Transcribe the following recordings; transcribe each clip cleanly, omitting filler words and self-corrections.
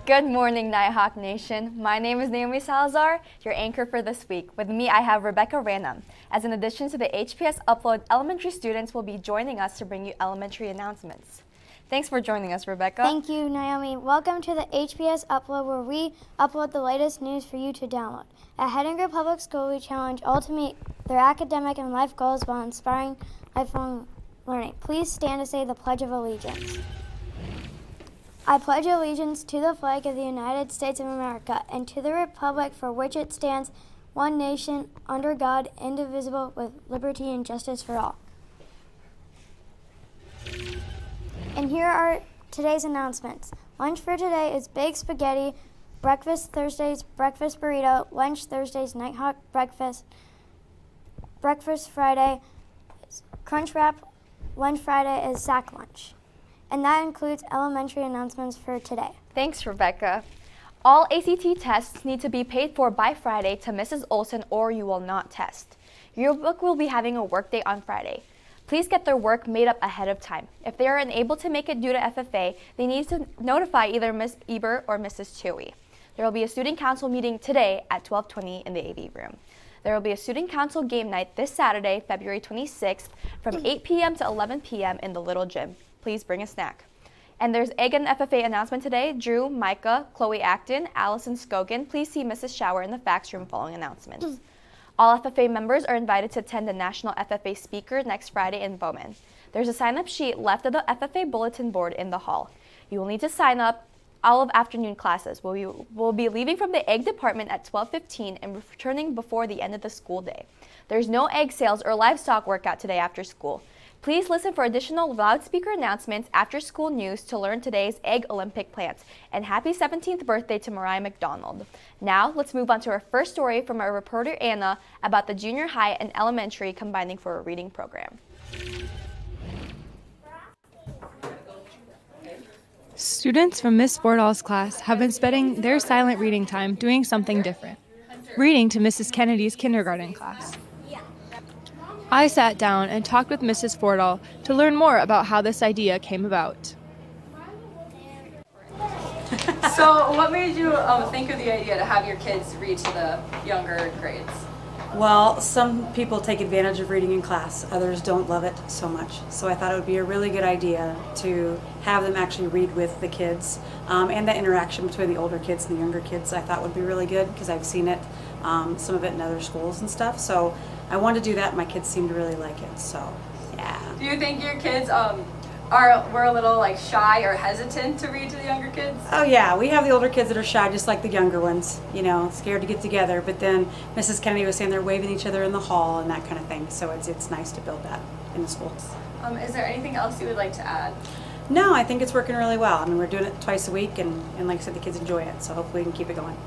Good morning, Nighthawk Nation. My name is Naomi Salazar, your anchor for this week. With me, I have Rebecca Ranum. As an addition to the HPS Upload, elementary students will be joining us to bring you elementary announcements. Thanks for joining us, Rebecca. Thank you, Naomi. Welcome to the HPS Upload, where we upload the latest news for you to download. At Hettinger Public School, we challenge all to meet their academic and life goals while inspiring lifelong learning. Please stand to say the Pledge of Allegiance. I pledge allegiance to the flag of the United States of America and to the republic for which it stands, one nation, under God, indivisible, with liberty and justice for all. And here are today's announcements. Lunch for today is baked spaghetti, breakfast Thursdays, breakfast burrito, lunch Thursdays, Nighthawk breakfast, breakfast Friday is Crunch Wrap, lunch Friday is Sack Lunch. And that includes elementary announcements for today. Thanks, Rebecca. All ACT tests need to be paid for by Friday to Mrs. Olson or you will not test. Your book will be having a work day on Friday. Please get their work made up ahead of time. If they are unable to make it due to FFA, they need to notify either Ms. Eber or Mrs. Chewy. There will be a student council meeting today at 12:20 in the AV room. There will be a student council game night this Saturday, February 26th from 8 p.m. to 11 p.m. in the Little Gym. Please bring a snack. And there's egg and FFA announcement today. Drew, Micah, Chloe Acton, Allison Scogan, please see Mrs. Shower in the fax room following announcements. All FFA members are invited to attend the National FFA Speaker next Friday in Bowman. There's a sign-up sheet left of the FFA bulletin board in the hall. You will need to sign up all of afternoon classes. We'll be leaving from the egg department at 12:15 and returning before the end of the school day. There's no egg sales or livestock workout today after school. Please listen for additional loudspeaker announcements after school news to learn today's Egg Olympic plans. And happy 17th birthday to Mariah McDonald. Now, let's move on to our first story from our reporter Anna about the junior high and elementary combining for a reading program. Students from Miss Bordall's class have been spending their silent reading time doing something different, reading to Mrs. Kennedy's kindergarten class. I sat down and talked with Mrs. Fordall to learn more about how this idea came about. So what made you think of the idea to have your kids read to the younger grades? Well, some people take advantage of reading in class, others don't love it so much. So I thought it would be a really good idea to have them actually read with the kids, and that interaction between the older kids and the younger kids I thought would be really good because I've seen it, some of it in other schools and stuff. So I wanted to do that and my kids seem to really like it, so yeah. Do you think your kids were a little shy or hesitant to read to the younger kids? Oh yeah, we have the older kids that are shy just like the younger ones, scared to get together, but then Mrs. Kennedy was saying they're waving each other in the hall and that kind of thing, so it's nice to build that in the schools. Is there anything else you would like to add? No, I think it's working really well. I mean, we're doing it twice a week and like I said, the kids enjoy it, so hopefully we can keep it going.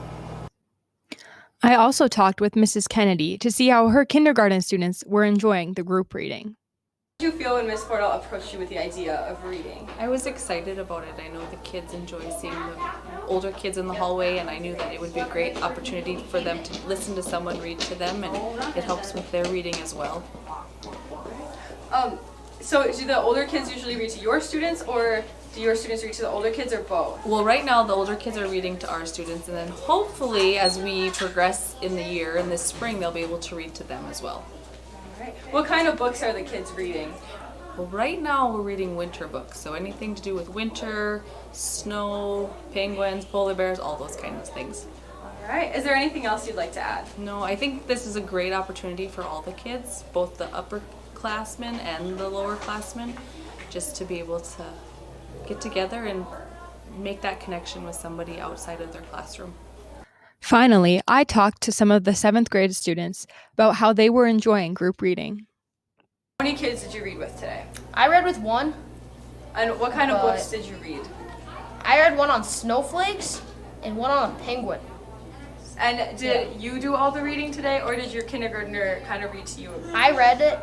I also talked with Mrs. Kennedy to see how her kindergarten students were enjoying the group reading. How did you feel when Miss Fordall approached you with the idea of reading? I was excited about it. I know the kids enjoy seeing the older kids in the hallway, and I knew that it would be a great opportunity for them to listen to someone read to them, and it helps with their reading as well. So do the older kids usually read to your students, or do your students read to the older kids, or both? Well, right now the older kids are reading to our students, and then hopefully as we progress in the year, in this spring, they'll be able to read to them as well. All right. What kind of books are the kids reading? Well, right now we're reading winter books, so anything to do with winter, snow, penguins, polar bears, all those kinds of things. All right. Is there anything else you'd like to add? No, I think this is a great opportunity for all the kids, both the upperclassmen and the lowerclassmen, just to be able to get together and make that connection with somebody outside of their classroom. Finally, I talked to some of the 7th grade students about how they were enjoying group reading. How many kids did you read with today? I read with one. And what kind of books did you read? I read one on snowflakes and one on a penguin. And did you do all the reading today, or did your kindergartner kind of read to you? I read it,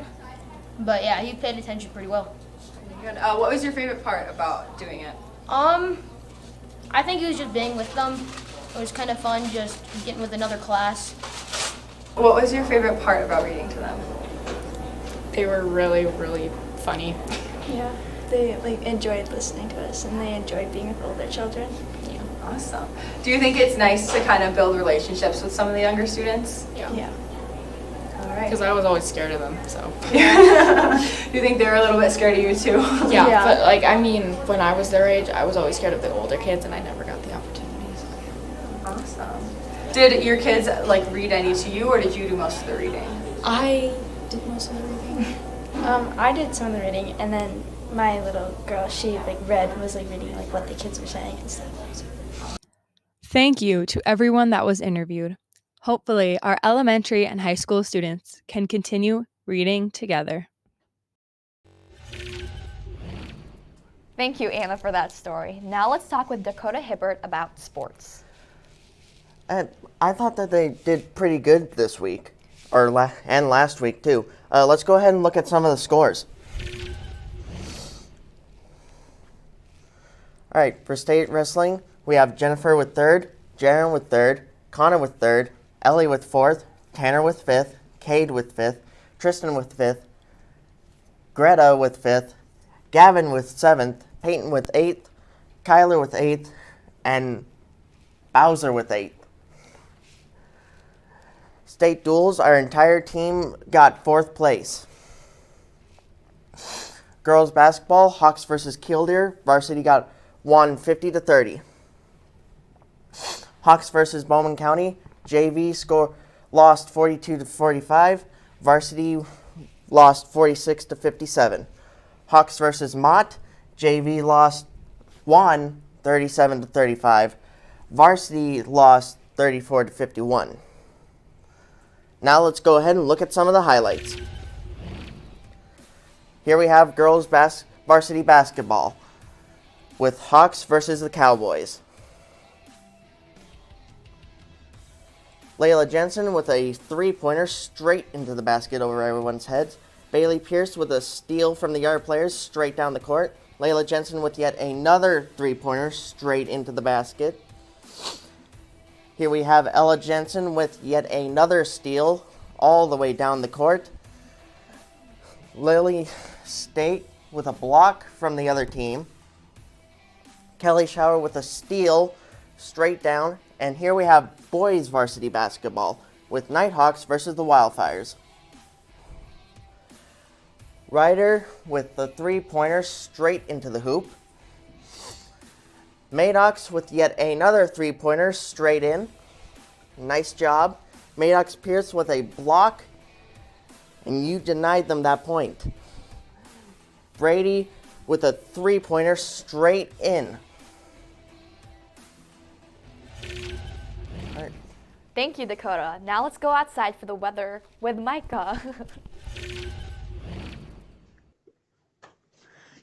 but yeah, he paid attention pretty well. Good. What was your favorite part about doing it? I think it was just being with them. It was kind of fun just getting with another class. What was your favorite part about reading to them? They were really, really funny. Yeah, they enjoyed listening to us and they enjoyed being with older children. Awesome. Do you think it's nice to kind of build relationships with some of the younger students? Yeah. All right. Because I was always scared of them, so. Do you think they're a little bit scared of you too? Yeah, but like, I mean, when I was their age, I was always scared of the older kids, and I never got the opportunities. Awesome. Did your kids like read any to you, or did you do most of the reading? I did most of the reading. I did some of the reading, and then my little girl, she was reading what the kids were saying and stuff. So. Thank you to everyone that was interviewed. Hopefully, our elementary and high school students can continue reading together. Thank you, Anna, for that story. Now let's talk with Dakota Hibbert about sports. I thought that they did pretty good this week, and last week too. Let's go ahead and look at some of the scores. All right, for state wrestling, we have Jennifer with 3rd, Jaron with 3rd, Connor with 3rd, Ellie with 4th, Tanner with 5th, Cade with 5th, Tristan with 5th, Greta with 5th, Gavin with 7th, Peyton with 8th, Kyler with 8th, and Bowser with 8th. State duels, our entire team got 4th place. Girls basketball, Hawks versus Killdeer, varsity won 50-30. Hawks versus Bowman County, JV lost 42-45, varsity lost 46-57. Hawks versus Mott, JV won 37-35, varsity lost 34-51. Now let's go ahead and look at some of the highlights. Here we have girls varsity basketball with Hawks versus the Cowboys. Layla Jensen with a 3-pointer straight into the basket over everyone's heads. Bailey Pierce with a steal from the yard players straight down the court. Layla Jensen with yet another 3-pointer straight into the basket. Here we have Ella Jensen with yet another steal all the way down the court. Lily State with a block from the other team. Kelly Shower with a steal straight down. And here we have boys varsity basketball with Nighthawks versus the Wildfires. Ryder with the 3-pointer straight into the hoop. Maddox with yet another 3-pointer straight in. Nice job. Maddox Pierce with a block, and you denied them that point. Brady with a 3-pointer straight in. All right. Thank you, Dakota. Now let's go outside for the weather with Micah.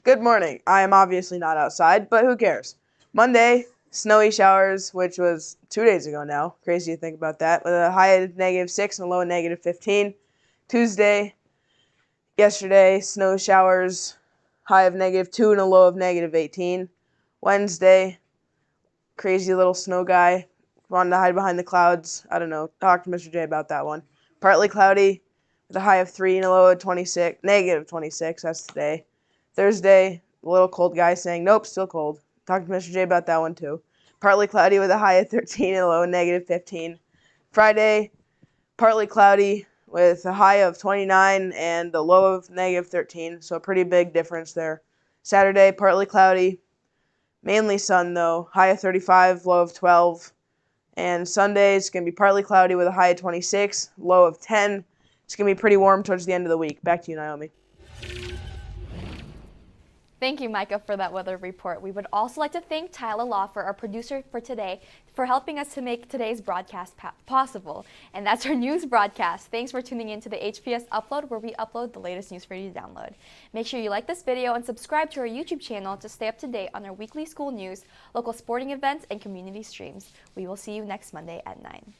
Good morning. I am obviously not outside, but who cares? Monday, snowy showers, which was 2 days ago now. Crazy to think about that. With a high of -6 and a low of -15. Tuesday, yesterday, snow showers, high of -2 and a low of -18. Wednesday, crazy little snow guy. Wanted to hide behind the clouds. I don't know. Talk to Mr. J about that one. Partly cloudy with a high of 3 and a low of -26. That's today. Thursday, the little cold guy saying, nope, still cold. Talked to Mr. J about that one too. Partly cloudy with a high of 13 and a low of -15. Friday, partly cloudy with a high of 29 and a low of -13. So a pretty big difference there. Saturday, partly cloudy, mainly sun though. High of 35, low of 12. And Sunday, it's going to be partly cloudy with a high of 26, low of 10. It's going to be pretty warm towards the end of the week. Back to you, Naomi. Thank you, Micah, for that weather report. We would also like to thank Tyler Lawfer, our producer for today, for helping us to make today's broadcast possible. And that's our news broadcast. Thanks for tuning in to the HPS Upload, where we upload the latest news for you to download. Make sure you like this video and subscribe to our YouTube channel to stay up to date on our weekly school news, local sporting events, and community streams. We will see you next Monday at 9.